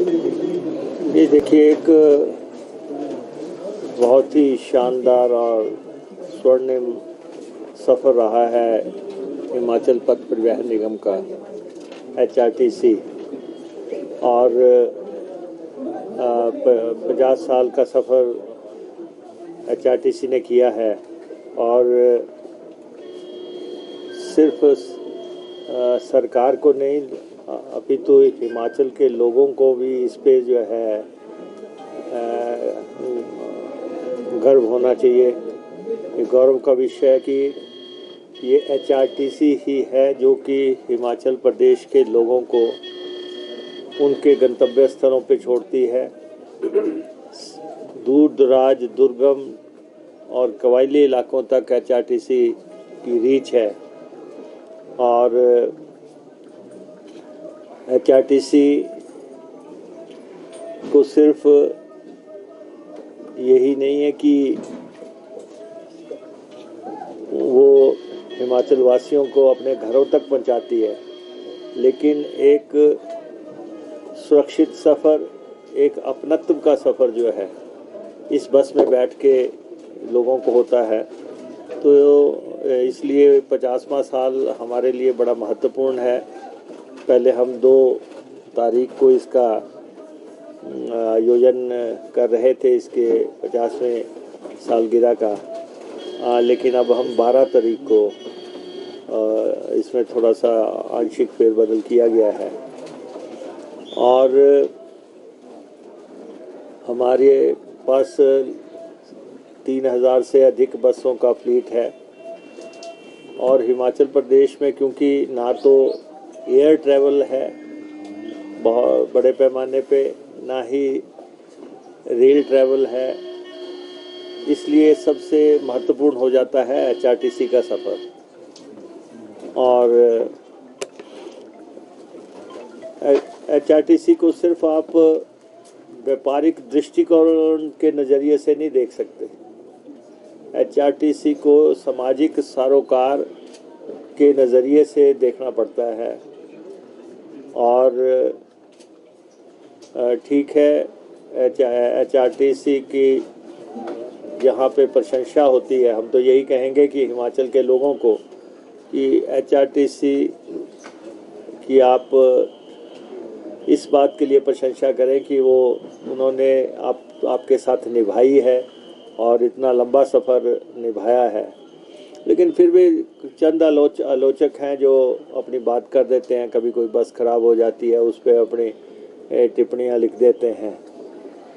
ये देखिए, एक बहुत ही शानदार और स्वर्णिम सफ़र रहा है हिमाचल पथ परिवहन निगम का, HRTC। और 50 साल का सफ़र HRTC ने किया है और सिर्फ सरकार को नहीं, अभी तो हिमाचल के लोगों को भी इस पे जो है गर्व होना चाहिए। ये गौरव का विषय है कि ये HRTC ही है जो कि हिमाचल प्रदेश के लोगों को उनके गंतव्य स्थलों पे छोड़ती है। दूर दराज, दुर्गम और कबायली इलाकों तक HRTC की रीच है। और HRTC को सिर्फ यही नहीं है कि वो हिमाचल वासियों को अपने घरों तक पहुंचाती है, लेकिन एक सुरक्षित सफ़र, एक अपनत्व का सफ़र जो है इस बस में बैठ के लोगों को होता है। तो इसलिए 50वां साल हमारे लिए बड़ा महत्वपूर्ण है। पहले हम 2 तारीख को इसका आयोजन कर रहे थे, इसके 50वें सालगिरह का, लेकिन अब हम 12 तारीख को इसमें थोड़ा सा आंशिक फेरबदल किया गया है। और हमारे पास 3000 से अधिक बसों का फ्लीट है। और हिमाचल प्रदेश में क्योंकि ना तो एयर ट्रैवल है बहुत बड़े पैमाने पे, ना ही रेल ट्रैवल है, इसलिए सबसे महत्वपूर्ण हो जाता है HRTC का सफ़र। और HRTC को सिर्फ आप व्यापारिक दृष्टिकोण के नज़रिए से नहीं देख सकते। HRTC को सामाजिक सरोकार के नज़रिए से देखना पड़ता है। और ठीक है, HRTC की यहाँ पे प्रशंसा होती है। हम तो यही कहेंगे कि हिमाचल के लोगों को कि HRTC की आप इस बात के लिए प्रशंसा करें कि उन्होंने आपके साथ निभाई है और इतना लंबा सफ़र निभाया है। लेकिन फिर भी चंद आलोचक हैं जो अपनी बात कर देते हैं। कभी कोई बस ख़राब हो जाती है, उस पर अपनी टिप्पणियाँ लिख देते हैं।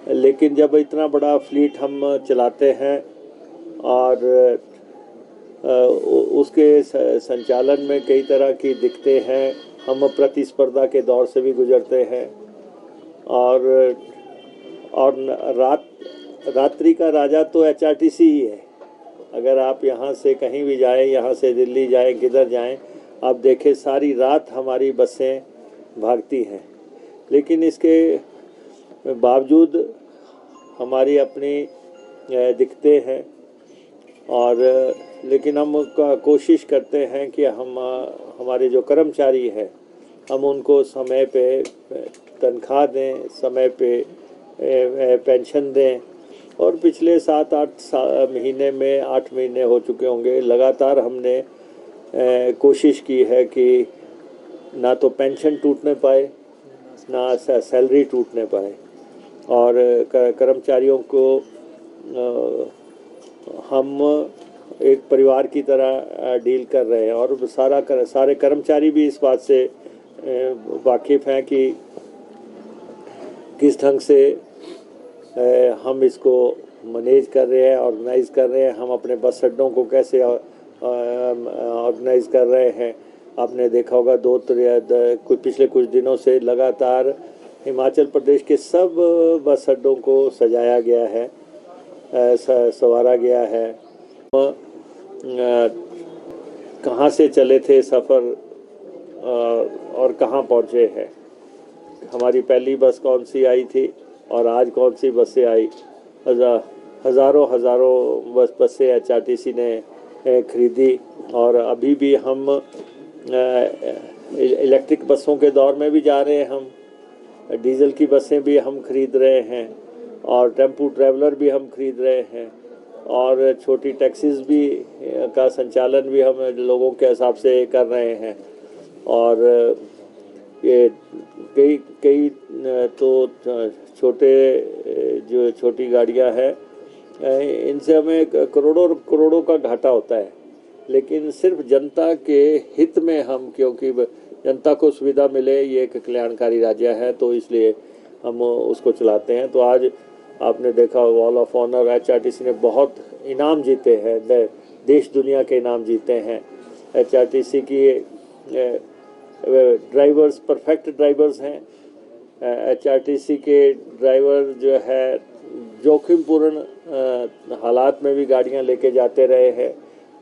लेकिन जब इतना बड़ा फ्लीट हम चलाते हैं और उसके संचालन में कई तरह की दिक्कतें हैं, हम प्रतिस्पर्धा के दौर से भी गुजरते हैं। और रात्रि का राजा तो HRTC ही है। अगर आप यहाँ से कहीं भी जाएं, यहाँ से दिल्ली जाएं, किधर जाएं, आप देखें सारी रात हमारी बसें भागती हैं। लेकिन इसके बावजूद हमारी अपनी दिक्कतें हैं। और लेकिन हम कोशिश करते हैं कि हमारे जो कर्मचारी हैं, हम उनको समय पे तनख्वाह दें, समय पे पेंशन दें। और पिछले 7-8 महीने में 8 महीने हो चुके होंगे, लगातार हमने कोशिश की है कि ना तो पेंशन टूटने पाए, ना सैलरी टूटने पाए। और कर्मचारियों को हम एक परिवार की तरह डील कर रहे हैं। और सारे कर्मचारी भी इस बात से वाकिफ़ हैं कि किस ढंग से हम इसको मैनेज कर रहे हैं, ऑर्गेनाइज़ कर रहे हैं। हम अपने बस अड्डों को कैसे ऑर्गेनाइज़ कर रहे हैं। आपने देखा होगा पिछले कुछ दिनों से लगातार हिमाचल प्रदेश के सब बस अड्डों को सजाया गया है, संवारा गया है। कहाँ से चले थे सफ़र और कहाँ पहुँचे हैं, हमारी पहली बस कौन सी आई थी और आज कौन सी बसें आई। हज़ारों बसें HRTC ने खरीदी। और अभी भी हम इलेक्ट्रिक बसों के दौर में भी जा रहे हैं हम। डीजल की बसें भी हम खरीद रहे हैं और टेम्पू ट्रैवलर भी हम खरीद रहे हैं और छोटी टैक्सीज भी का संचालन भी हम लोगों के हिसाब से कर रहे हैं। और ये कई कई तो छोटे जो छोटी गाड़ियां हैं इनसे हमें करोड़ों करोड़ों का घाटा होता है, लेकिन सिर्फ जनता के हित में हम, क्योंकि जनता को सुविधा मिले, ये एक कल्याणकारी राज्य है, तो इसलिए हम उसको चलाते हैं। तो आज आपने देखा वॉल ऑफ ऑनर एचआरटीसी ने बहुत इनाम जीते हैं, देश दुनिया के इनाम जीते हैं। एचआरटीसी की ड्राइवर्स परफेक्ट ड्राइवर्स हैं। एचआरटीसी के ड्राइवर जो है जोखिमपूर्ण हालात में भी गाड़ियां लेके जाते रहे हैं।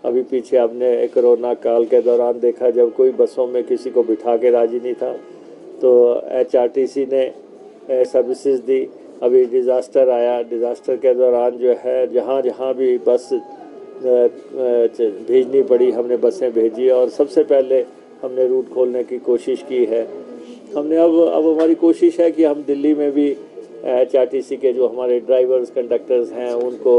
अभी पीछे आपने कोरोना काल के दौरान देखा जब कोई बसों में किसी को बिठा के राजी नहीं था, तो एचआरटीसी ने सर्विसेज दी। अभी डिज़ास्टर आया, डिज़ास्टर के दौरान जो है जहाँ जहाँ भी बस भेजनी पड़ी हमने बसें भेजी और सबसे पहले हमने रूट खोलने की कोशिश की है। हमने अब हमारी कोशिश है कि हम दिल्ली में भी एचआरटीसी के जो हमारे ड्राइवर्स कंडक्टर्स हैं उनको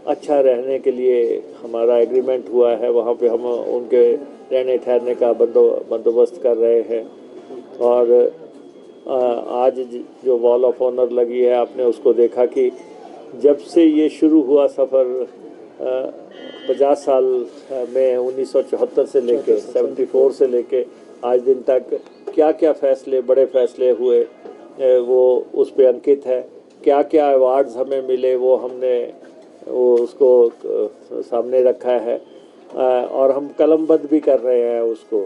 अच्छा रहने के लिए हमारा एग्रीमेंट हुआ है, वहाँ पे हम उनके रहने ठहरने का बंदोबस्त कर रहे हैं। और आज जो वॉल ऑफ ऑनर लगी है, आपने उसको देखा कि जब से ये शुरू हुआ सफ़र 50 साल में 1974 से लेके 74 से लेके आज दिन तक क्या क्या फैसले, बड़े फैसले हुए वो उस पे अंकित है। क्या क्या अवार्ड्स हमें मिले वो हमने उसको सामने रखा है और हम कलमबद्ध भी कर रहे हैं उसको।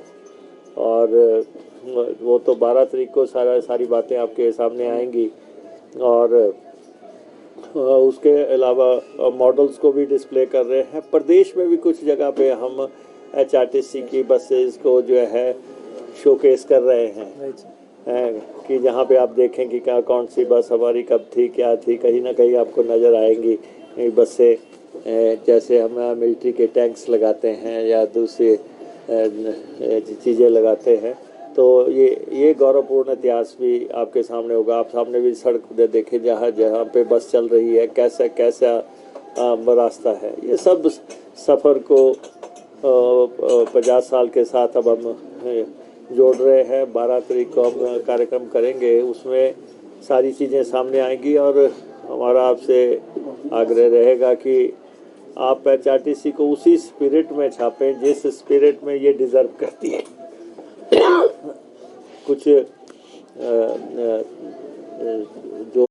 और वो तो 12 तारीख को सारी बातें आपके सामने आएंगी। और उसके अलावा मॉडल्स को भी डिस्प्ले कर रहे हैं। प्रदेश में भी कुछ जगह पे हम एचआरटीसी की बसेस को जो है शोकेस कर रहे हैं कि जहाँ पे आप देखें कि क्या कौन सी बस हमारी कब थी, क्या थी, कहीं ना कहीं आपको नज़र आएंगी बसें। जैसे हम मिलिट्री के टैंक्स लगाते हैं या दूसरी चीज़ें लगाते हैं, तो ये गौरवपूर्ण इतिहास भी आपके सामने होगा। आप सामने भी सड़क देखें जहाँ जहाँ पे बस चल रही है, कैसा कैसा रास्ता है। ये सब सफ़र को 50 साल के साथ अब हम जोड़ रहे हैं। 12 तारीख को हम कार्यक्रम करेंगे, उसमें सारी चीज़ें सामने आएंगी और हमारा आपसे आग्रह रहेगा कि आप एचआरटीसी को उसी स्पिरिट में छापें जिस स्पिरिट में ये डिज़र्व करती है। कुछ जो